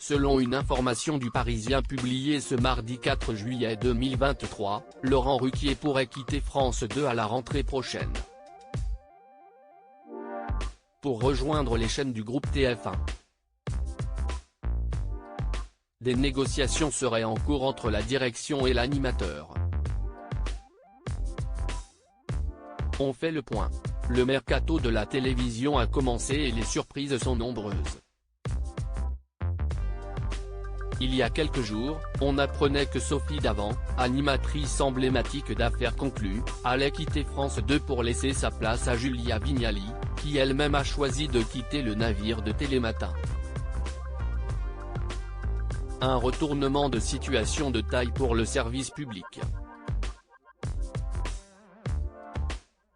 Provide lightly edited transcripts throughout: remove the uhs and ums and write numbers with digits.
Selon une information du Parisien publiée ce mardi 4 juillet 2023, Laurent Ruquier pourrait quitter France 2 à la rentrée prochaine pour rejoindre les chaînes du groupe TF1. Des négociations seraient en cours entre la direction et l'animateur. On fait le point. Le mercato de la télévision a commencé et les surprises sont nombreuses. Il y a quelques jours, on apprenait que Sophie Davant, animatrice emblématique d'Affaires conclues, allait quitter France 2 pour laisser sa place à Julia Vignali, qui elle-même a choisi de quitter le navire de Télématin. Un retournement de situation de taille pour le service public.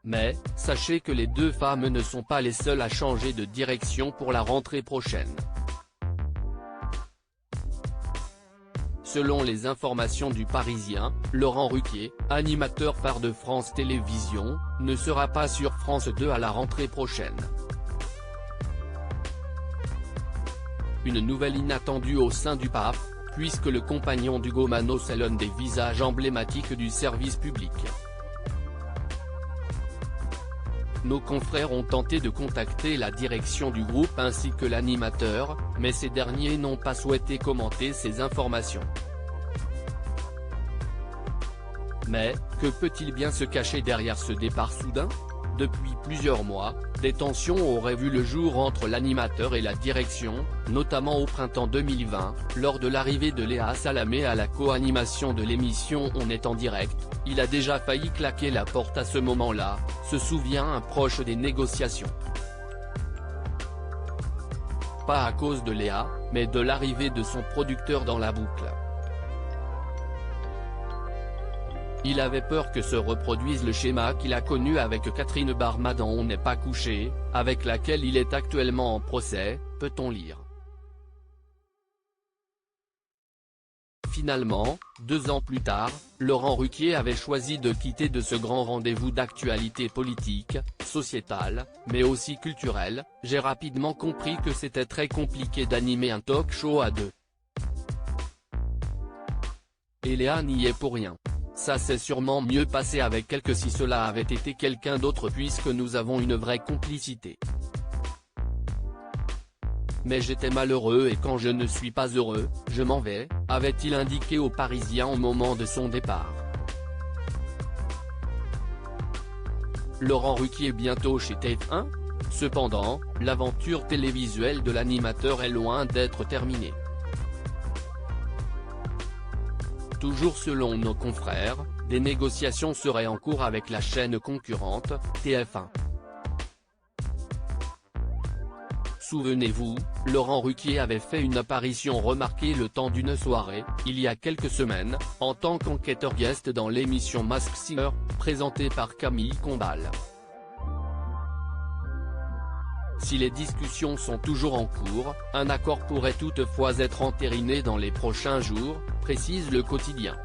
Mais, sachez que les deux femmes ne sont pas les seules à changer de direction pour la rentrée prochaine. Selon les informations du Parisien, Laurent Ruquier, animateur phare de France Télévisions, ne sera pas sur France 2 à la rentrée prochaine. Une nouvelle inattendue au sein du PAF, puisque le compagnon d'Hugo Manos est l'un des visages emblématiques du service public. Nos confrères ont tenté de contacter la direction du groupe ainsi que l'animateur, mais ces derniers n'ont pas souhaité commenter ces informations. Mais, que peut-il bien se cacher derrière ce départ soudain ? Depuis plusieurs mois, des tensions auraient vu le jour entre l'animateur et la direction, notamment au printemps 2020, lors de l'arrivée de Léa Salamé à la co-animation de l'émission On est en direct. Il a déjà failli claquer la porte à ce moment-là, se souvient un proche des négociations. Pas à cause de Léa, mais de l'arrivée de son producteur dans la boucle. Il avait peur que se reproduise le schéma qu'il a connu avec Catherine Barma dans On n'est pas couché, avec laquelle il est actuellement en procès, peut-on lire. Finalement, 2 ans plus tard, Laurent Ruquier avait choisi de quitter de ce grand rendez-vous d'actualité politique, sociétale, mais aussi culturelle. J'ai rapidement compris que c'était très compliqué d'animer un talk show à deux. Et Léa n'y est pour rien. Ça s'est sûrement mieux passé avec elle que si cela avait été quelqu'un d'autre puisque nous avons une vraie complicité. Mais j'étais malheureux et quand je ne suis pas heureux, je m'en vais, avait-il indiqué aux Parisiens au moment de son départ. Laurent Ruquier bientôt chez TF1 ? Cependant, l'aventure télévisuelle de l'animateur est loin d'être terminée. Toujours selon nos confrères, des négociations seraient en cours avec la chaîne concurrente, TF1. Souvenez-vous, Laurent Ruquier avait fait une apparition remarquée le temps d'une soirée, il y a quelques semaines, en tant qu'enquêteur guest dans l'émission Masked Singer, présentée par Camille Combal. Si les discussions sont toujours en cours, un accord pourrait toutefois être entériné dans les prochains jours, précise le quotidien.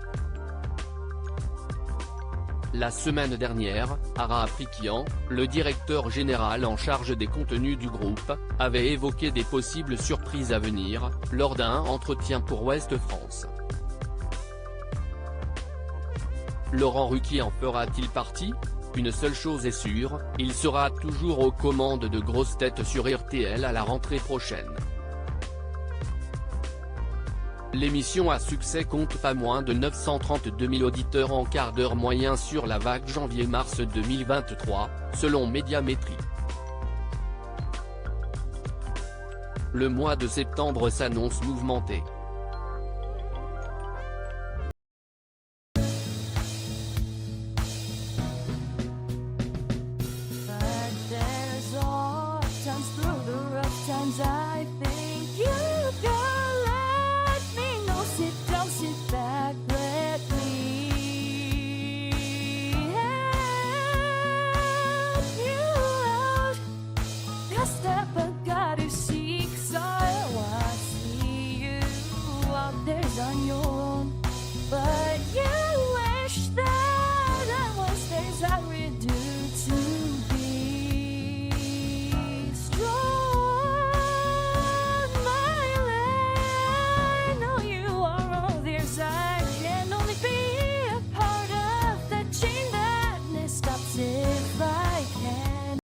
La semaine dernière, Ara Aprikian, le directeur général en charge des contenus du groupe, avait évoqué des possibles surprises à venir, lors d'un entretien pour Ouest France. Laurent Ruquier en fera-t-il partie ? Une seule chose est sûre, il sera toujours aux commandes de grosses têtes sur RTL à la rentrée prochaine. L'émission à succès compte pas moins de 932 000 auditeurs en quart d'heure moyen sur la vague janvier-mars 2023, selon Médiamétrie. Le mois de septembre s'annonce mouvementé.